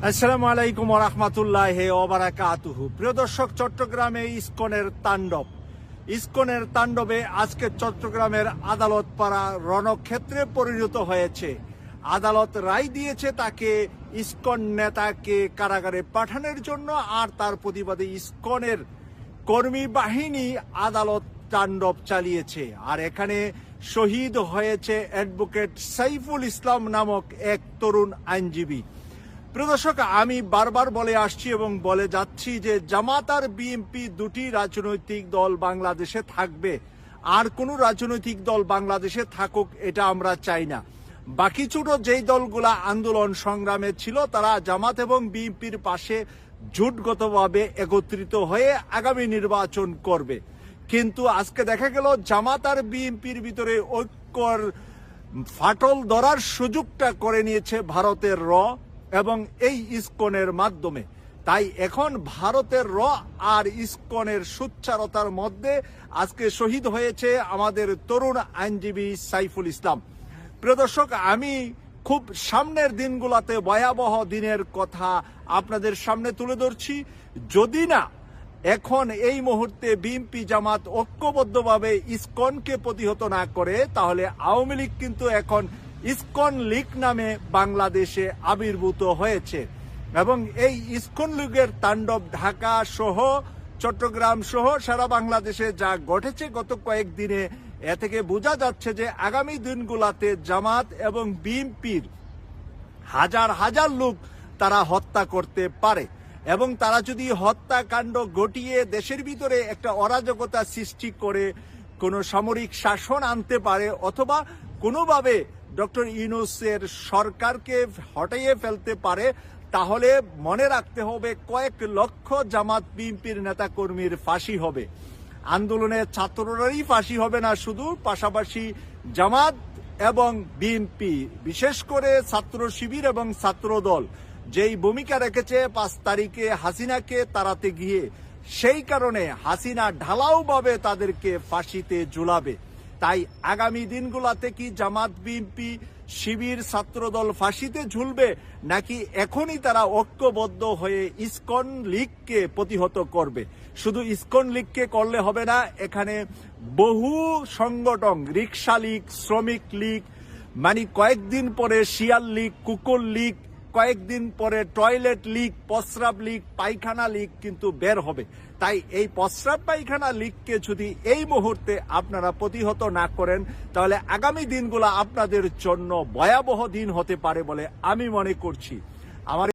আসসালামু আলাইকুম ওয়া রাহমাতুল্লাহি ওয়া বারাকাতুহু। প্রিয় দর্শক, চট্টগ্রামে ইসকনের তাণ্ডবে আজকে চট্টগ্রামের আদালত পাড়া রণক্ষেত্রে পরিণত হয়েছে। আদালত রায় দিয়েছে তাকে ইসকন নেতাকে কারাগারে পাঠানোর জন্য, আর তার প্রতিবাদে ইসকনের কর্মী বাহিনী আদালত তাণ্ডব চালিয়েছে। আর এখানে শহীদ হয়েছে অ্যাডভোকেট সাইফুল ইসলাম নামক এক তরুণ আইনজীবী। প্রিয় দর্শক, আমি বারবার বলে আসছি এবং বলে যাচ্ছি যে জামাত আর বিএনপি দুটি রাজনৈতিক দল বাংলাদেশে থাকবে, আর কোনো রাজনৈতিক দল বাংলাদেশে থাকুক এটা আমরা চাই না। বাকি ছোট যেই দলগুলা আন্দোলন সংগ্রামে ছিল তারা জামাত এবং বিএনপির পাশে জোটগতভাবে একত্রিত হয়ে আগামী নির্বাচন করবে। কিন্তু আজকে দেখা গেল জামাত আর বিএনপির ভিতরে ঐক্যর ফাটল ধরার সুযোগটা করে নিয়েছে ভারতের র এবং এই ইসকনের মাধ্যমে। তাই এখন ভারতের র আর ইসকনের সুচ্চারতার মধ্যে আজকে শহীদ হয়েছে আমাদের তরুণ আইনজীবী সাইফুল ইসলাম। প্রিয় দর্শক, আমি খুব সামনের দিনগুলোতে ভয়াবহ দিনের কথা আপনাদের সামনে তুলে ধরছি। যদি না এখন এই মুহূর্তে বিএনপি জামাত ঐক্যবদ্ধভাবে ইসকনকে প্রতিহত না করে, তাহলে আওয়ামী লীগ কিন্তু এখন ইসকন লীগ নামে বাংলাদেশে আবির্ভূত হয়েছে। এবং এই ইসকন লীগের তাণ্ডব ঢাকা সহ চট্টগ্রাম সহ সারা বাংলাদেশে যা ঘটেছে গত কয়েকদিনে, এ থেকে বোঝা যাচ্ছে যে আগামী দিনগুলোতে জামাত এবং বিএনপির হাজার হাজার লোক তারা হত্যা করতে পারে। এবং তারা যদি হত্যাকাণ্ড ঘটিয়ে দেশের ভিতরে একটা অরাজকতা সৃষ্টি করে কোনো সামরিক শাসন আনতে পারে, অথবা কোনোভাবে ডক্টর ইউনূসের সরকারকে হটাইয়ে ফেলতে পারে, তাহলে মনে রাখতে হবে কয়েক লক্ষ জামাত বিএনপির নেতাকর্মীর ফাঁসি হবে। আন্দোলনের ছাত্ররাই ফাঁসি হবে না শুধু, পাশাপাশি জামাত এবং বিএনপি, বিশেষ করে ছাত্র শিবির এবং ছাত্র দল যেই ভূমিকা রেখেছে 5 তারিখে হাসিনাকে তাড়াতে গিয়ে, সেই কারণে হাসিনা ঢালাওভাবে তাদেরকে ফাঁসিতে ঝুলাবে। তাই আগামী দিনগুলোতে কি জামাত বিএনপি শিবির ছাত্রদল ফাঁসিতে ঝুলবে, নাকি এখনই তারা ঐক্যবদ্ধ হয়ে ইসকন লীগকে প্রতিহত করবে? শুধু ইসকন লীগকে করলে হবে না, এখানে বহু সংগঠন, রিক্সা লীগ, শ্রমিক লীগ, মানে কয়েকদিন পরে শিয়াল লীগ, কুকুর লীগ, কয়েকদিন পরে টয়লেট লীগ, প্রস্রাব লীগ, পায়খানা লীগ কিন্তু বের হবে। তাই এই প্রস্রাব পায়খানা লীগকে যদি এই মুহূর্তে আপনারা প্রতিহত না করেন, তাহলে আগামী দিনগুলো আপনাদের জন্য ভয়াবহ দিন হতে পারে বলে আমি মনে করছি। আমার